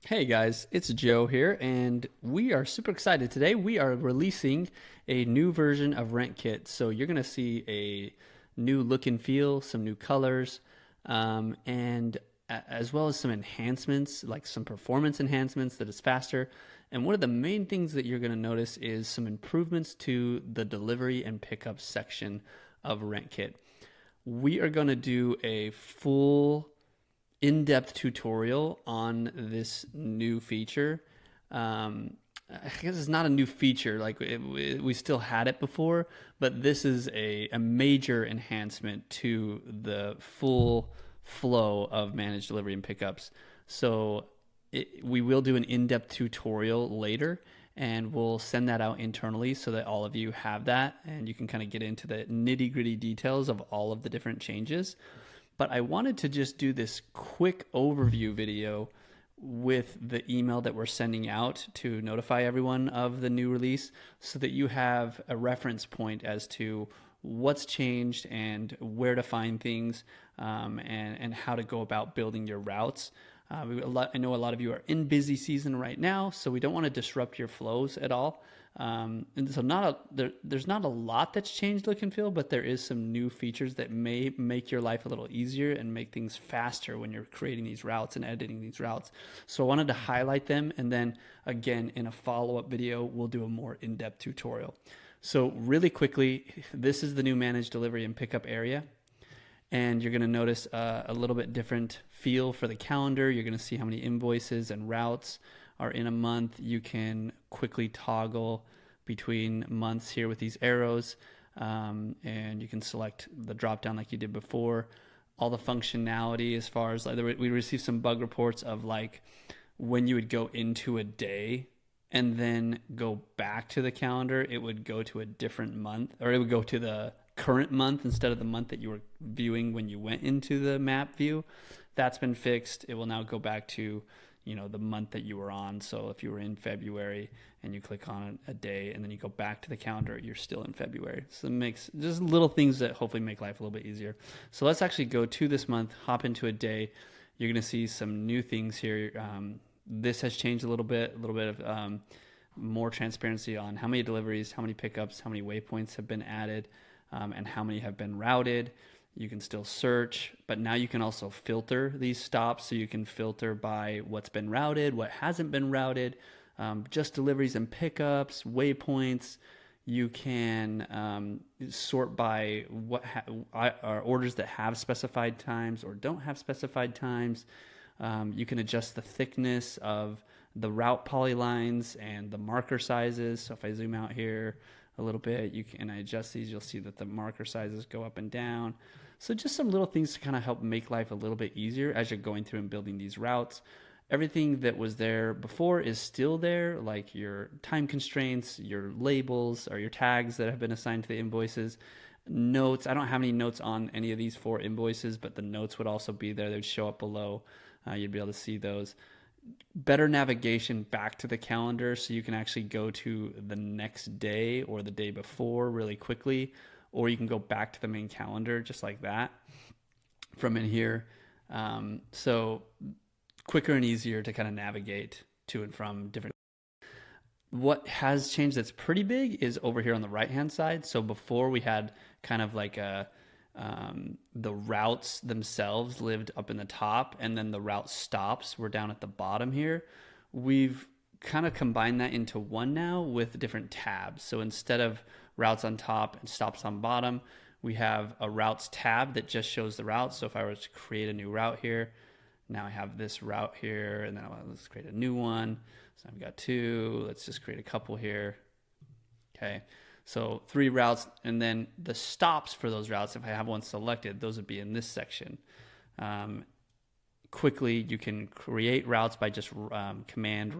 Hey guys, it's Joe here, and we are super excited today. We are releasing a new version of RentKit. So you're going to see a new look and feel, some new colors, and as well as some enhancements, like some performance enhancements that is faster. And one of the main things that you're going to notice is some improvements to the delivery and pickup section of RentKit. We are going to do a full in-depth tutorial on this new feature. I guess it's not a new feature, like we still had it before, but this is a major enhancement to the full flow of managed delivery and pickups. So we will do an in-depth tutorial later, and we'll send that out internally so that all of you have that and you can kind of get into the nitty-gritty details of all of the different changes. But I wanted to just do this quick overview video with the email that we're sending out to notify everyone of the new release so that you have a reference point as to what's changed and where to find things, and how to go about building your routes. I know a lot of you are in busy season right now, so we don't want to disrupt your flows at all. And so there's not a lot that's changed look and feel, but there is some new features that may make your life a little easier and make things faster when you're creating these routes and editing these routes. So I wanted to highlight them, and then again in a follow-up video we'll do a more in-depth tutorial. So really quickly, this is the new managed delivery and pickup area. And you're going to notice a little bit different feel for the calendar. You're going to see how many invoices and routes are in a month. You can quickly toggle between months here with these arrows, and you can select the drop down like you did before. All the functionality as far as, like, we received some bug reports of like when you would go into a day and then go back to the calendar, it would go to a different month, or it would go to the current month instead of the month that you were viewing when you went into the map view. That's been fixed. It will now go back to, the month that you were on. So if you were in February and you click on a day and then you go back to the calendar, you're still in February. So it makes just little things that hopefully make life a little bit easier. So let's actually go to this month, hop into a day. You're going to see some new things here. This has changed a little bit of more transparency on how many deliveries, how many pickups, how many waypoints have been added, and how many have been routed. You can still search, but now you can also filter these stops. So you can filter by what's been routed, what hasn't been routed, just deliveries and pickups, waypoints. You can sort by what are orders that have specified times or don't have specified times. You can adjust the thickness of the route polylines and the marker sizes. So if I zoom out here a little bit, and I adjust these, you'll see that the marker sizes go up and down. So just some little things to kind of help make life a little bit easier as you're going through and building these routes. Everything that was there before is still there, like your time constraints, your labels, or your tags that have been assigned to the invoices. Notes, I don't have any notes on any of these 4 invoices, but the notes would also be there. They would show up below. You'd be able to see those. Better navigation back to the calendar, so you can actually go to the next day or the day before really quickly, or you can go back to the main calendar just like that from in here. So quicker and easier to kind of navigate to and from different. What has changed that's pretty big is over here on the right hand side. So before we had kind of like the routes themselves lived up in the top, and then the route stops were down at the bottom here. We've kind of combined that into one now with different tabs. So instead of routes on top and stops on bottom, we have a routes tab that just shows the routes. So if I were to create a new route here, now I have this route here, and then let's create a new one. So I've got 2. Let's just create a couple here. Okay. So 3 routes, and then the stops for those routes, if I have one selected, those would be in this section. Quickly, you can create routes by just command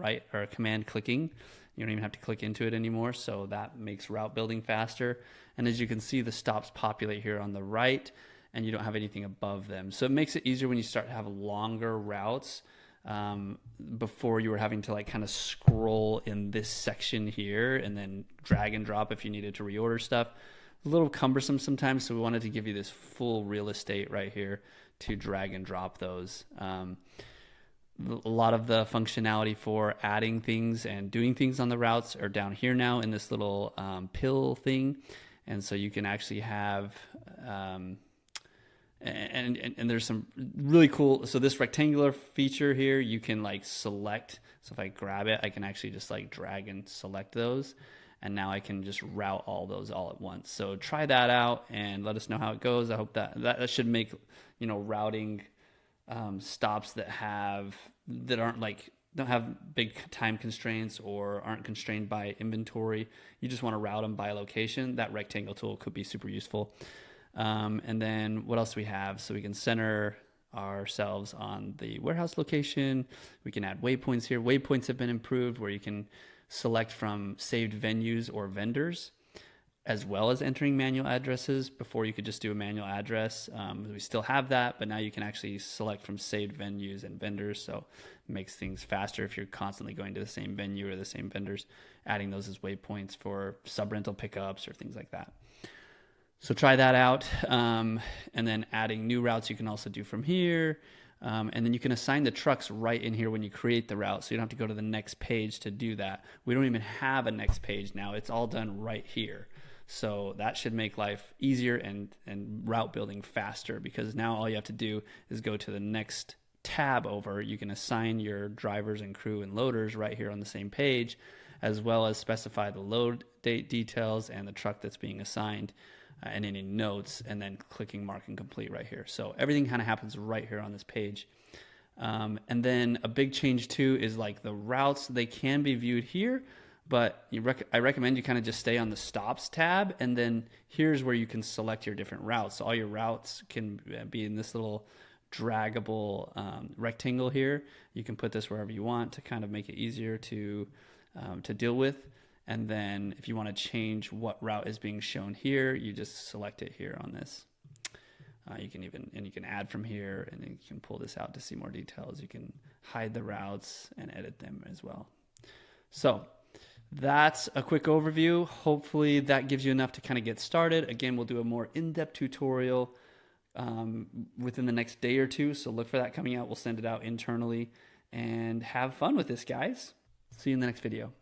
clicking. You don't even have to click into it anymore, so that makes route building faster. And as you can see, the stops populate here on the right, and you don't have anything above them. So it makes it easier when you start to have longer routes. Before you were having to like kind of scroll in this section here and then drag and drop if you needed to reorder stuff. A little cumbersome sometimes, so we wanted to give you this full real estate right here to drag and drop those. A lot of the functionality for adding things and doing things on the routes are down here now in this little pill thing. And so you can actually have, and there's some really cool, so this rectangular feature here, you can like select. So if I grab it, I can actually just like drag and select those. And now I can just route all those all at once. So try that out and let us know how it goes. I hope that should make, routing stops that don't have big time constraints or aren't constrained by inventory. You just want to route them by location. That rectangle tool could be super useful. And then what else do we have? So we can center ourselves on the warehouse location. We can add waypoints here. Waypoints have been improved where you can select from saved venues or vendors, as well as entering manual addresses. Before you could just do a manual address. We still have that, but now you can actually select from saved venues and vendors. So it makes things faster if you're constantly going to the same venue or the same vendors, adding those as waypoints for sub-rental pickups or things like that. So try that out. And then adding new routes you can also do from here. And then you can assign the trucks right in here when you create the route, so you don't have to go to the next page to do that. We don't even have a next page now. It's all done right here. So that should make life easier and route building faster, because now all you have to do is go to the next tab over. You can assign your drivers and crew and loaders right here on the same page, as well as specify the load date details and the truck that's being assigned. And any notes, and then clicking mark and complete right here. So everything kind of happens right here on this page. And then a big change too is like the routes, they can be viewed here, but I recommend you kind of just stay on the stops tab, and then here's where you can select your different routes. So all your routes can be in this little draggable rectangle here. You can put this wherever you want to kind of make it easier to deal with. And then if you want to change what route is being shown here, you just select it here on this. You can add from here, and then you can pull this out to see more details. You can hide the routes and edit them as well. So that's a quick overview. Hopefully that gives you enough to kind of get started. Again, we'll do a more in-depth tutorial within the next day or two. So look for that coming out. We'll send it out internally, and have fun with this, guys. See you in the next video.